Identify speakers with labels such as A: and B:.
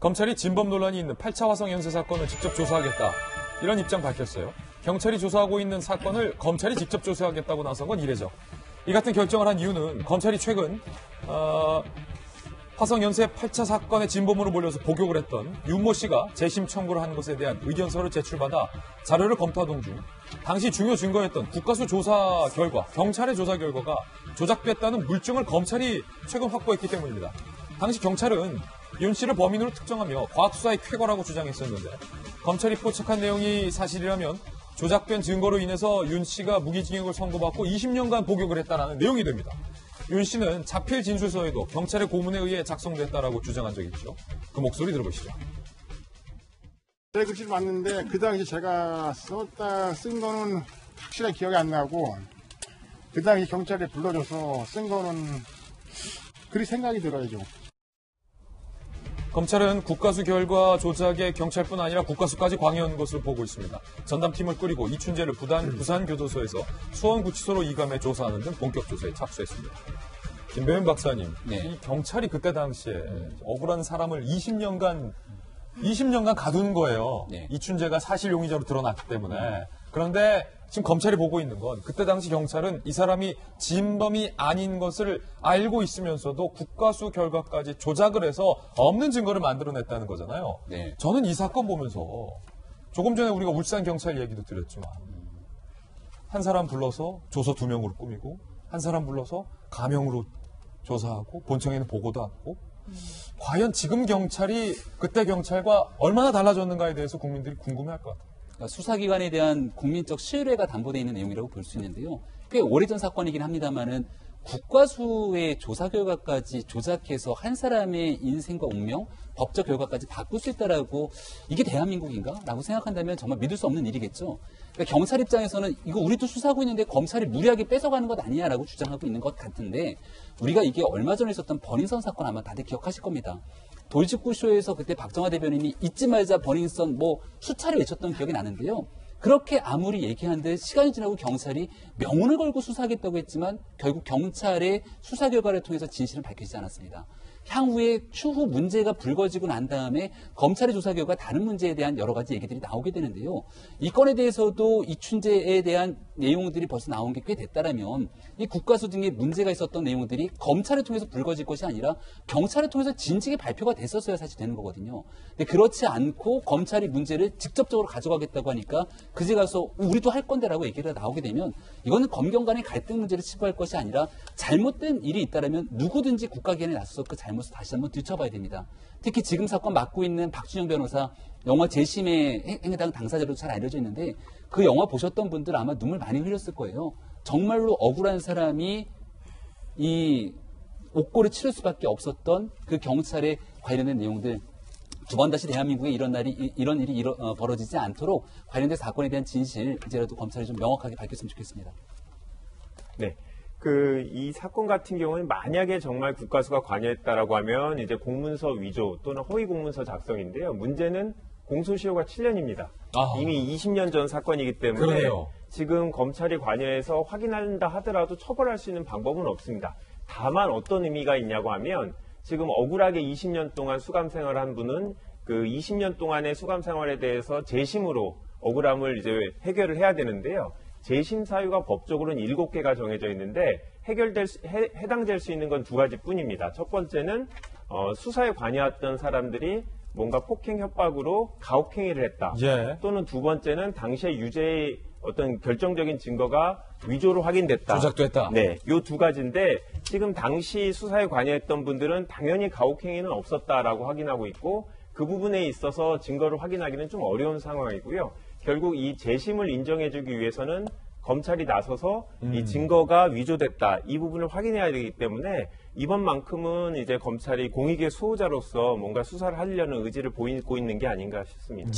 A: 검찰이 진범 논란이 있는 8차 화성 연쇄 사건을 직접 조사하겠다. 이런 입장 밝혔어요. 경찰이 조사하고 있는 사건을 검찰이 직접 조사하겠다고 나선 건 이례죠. 이 같은 결정을 한 이유는 검찰이 최근 화성 연쇄 8차 사건의 진범으로 몰려서 복역을 했던 윤모 씨가 재심 청구를 한 것에 대한 의견서를 제출받아 자료를 검토하던 중 당시 중요 증거였던 국가수 조사 결과, 경찰의 조사 결과가 조작됐다는 물증을 검찰이 최근 확보했기 때문입니다. 당시 경찰은 윤 씨를 범인으로 특정하며 과학수사의 쾌거라고 주장했었는데 검찰이 포착한 내용이 사실이라면 조작된 증거로 인해서 윤 씨가 무기징역을 선고받고 20년간 복역을 했다는 내용이 됩니다. 윤 씨는 자필 진술서에도 경찰의 고문에 의해 작성됐다라고 주장한 적이 있죠. 그 목소리 들어보시죠.
B: 제 글씨를 봤는데 그 당시 제가 쓴 거는 확실하게 기억이 안 나고 그 당시 경찰에 불러줘서 쓴 거는 그리 생각이 들어요 좀.
A: 검찰은 국가수 결과 조작에 경찰뿐 아니라 국가수까지 관여한 것으로 보고 있습니다. 전담팀을 꾸리고 이춘재를 부산교도소에서 수원구치소로 이감해 조사하는 등 본격 조사에 착수했습니다. 김배윤 박사님, 이 경찰이 그때 당시에 억울한 사람을 20년간 가두는 거예요. 이춘재가 사실 용의자로 드러났기 때문에. 그런데 지금 검찰이 보고 있는 건 그때 당시 경찰은 이 사람이 진범이 아닌 것을 알고 있으면서도 국가수 결과까지 조작을 해서 없는 증거를 만들어냈다는 거잖아요. 저는 이 사건 보면서 조금 전에 우리가 울산 경찰 얘기도 드렸지만 한 사람 불러서 조서 2명으로 꾸미고 한 사람 불러서 가명으로 조사하고 본청에는 보고도 하고 과연 지금 경찰이 그때 경찰과 얼마나 달라졌는가에 대해서 국민들이 궁금해할 것 같아요.
C: 수사기관에 대한 국민적 신뢰가 담보되어 있는 내용이라고 볼 수 있는데요. 꽤 오래전 사건이긴 합니다만은 국과수의 조사 결과까지 조작해서 한 사람의 인생과 운명, 법적 결과까지 바꿀 수 있다라고 이게 대한민국인가? 라고 생각한다면 정말 믿을 수 없는 일이겠죠. 그러니까 경찰 입장에서는 이거 우리도 수사하고 있는데 검찰이 무리하게 뺏어가는 것 아니야 라고 주장하고 있는 것 같은데 우리가 이게 얼마 전에 있었던 버닝썬 사건 아마 다들 기억하실 겁니다. 돌직구쇼에서 그때 박정화 대변인이 잊지 말자 버닝썬 수차례 외쳤던 기억이 나는데요. 그렇게 아무리 얘기한들 시간이 지나고 경찰이 명운을 걸고 수사하겠다고 했지만 결국 경찰의 수사 결과를 통해서 진실을 밝히지 않았습니다. 향후에 추후 문제가 불거지고 난 다음에 검찰의 조사 결과 다른 문제에 대한 여러 가지 얘기들이 나오게 되는데요. 이 건에 대해서도 이춘재에 대한 내용들이 벌써 나온 게 꽤 됐다라면 이 국가수 등의 문제가 있었던 내용들이 검찰을 통해서 불거질 것이 아니라 경찰을 통해서 진즉에 발표가 됐었어야 사실 되는 거거든요. 근데 그렇지 않고 검찰이 문제를 직접적으로 가져가겠다고 하니까 그제 가서 우리도 할 건데라고 얘기가 나오게 되면 이거는 검경 간의 갈등 문제를 치부할 것이 아니라 잘못된 일이 있다라면 누구든지 국가기관에 나서서 그 잘못을 다시 한번 뒤쳐봐야 됩니다. 특히 지금 사건 맡고 있는 박준영 변호사 영화 재심에 해당 당사자로 잘 알려져 있는데 그 영화 보셨던 분들 아마 눈물 많이 흘렸을 거예요. 정말로 억울한 사람이 이 옥고를 치를 수밖에 없었던 그 경찰에 관련된 내용들 두 번 다시 대한민국에 이런 일이 벌어지지 않도록 관련된 사건에 대한 진실 이제라도 검찰이 좀 명확하게 밝혔으면 좋겠습니다.
D: 네. 이 사건 같은 경우는 만약에 정말 국가수가 관여했다라고 하면 이제 공문서 위조 또는 허위 공문서 작성인데요. 문제는 공소시효가 7년입니다. 이미 20년 전 사건이기 때문에
A: 그러네요.
D: 지금 검찰이 관여해서 확인한다 하더라도 처벌할 수 있는 방법은 없습니다. 다만 어떤 의미가 있냐고 하면 지금 억울하게 20년 동안 수감 생활한 분은 그 20년 동안의 수감 생활에 대해서 재심으로 억울함을 이제 해결을 해야 되는데요. 재심 사유가 법적으로는 7개가 정해져 있는데 해당될 수 있는 건 2가지 뿐입니다. 첫 번째는 수사에 관여했던 사람들이 뭔가 폭행 협박으로 가혹행위를 했다. 또는 두 번째는 당시의 유죄의 어떤 결정적인 증거가 위조로 확인됐다.
A: 조작됐다.
D: 네, 요 2가지인데 지금 당시 수사에 관여했던 분들은 당연히 가혹행위는 없었다라고 확인하고 있고 그 부분에 있어서 증거를 확인하기는 좀 어려운 상황이고요. 결국 이 재심을 인정해주기 위해서는 검찰이 나서서 이 증거가 위조됐다 이 부분을 확인해야 되기 때문에 이번만큼은 이제 검찰이 공익의 수호자로서 뭔가 수사를 하려는 의지를 보이고 있는 게 아닌가 싶습니다.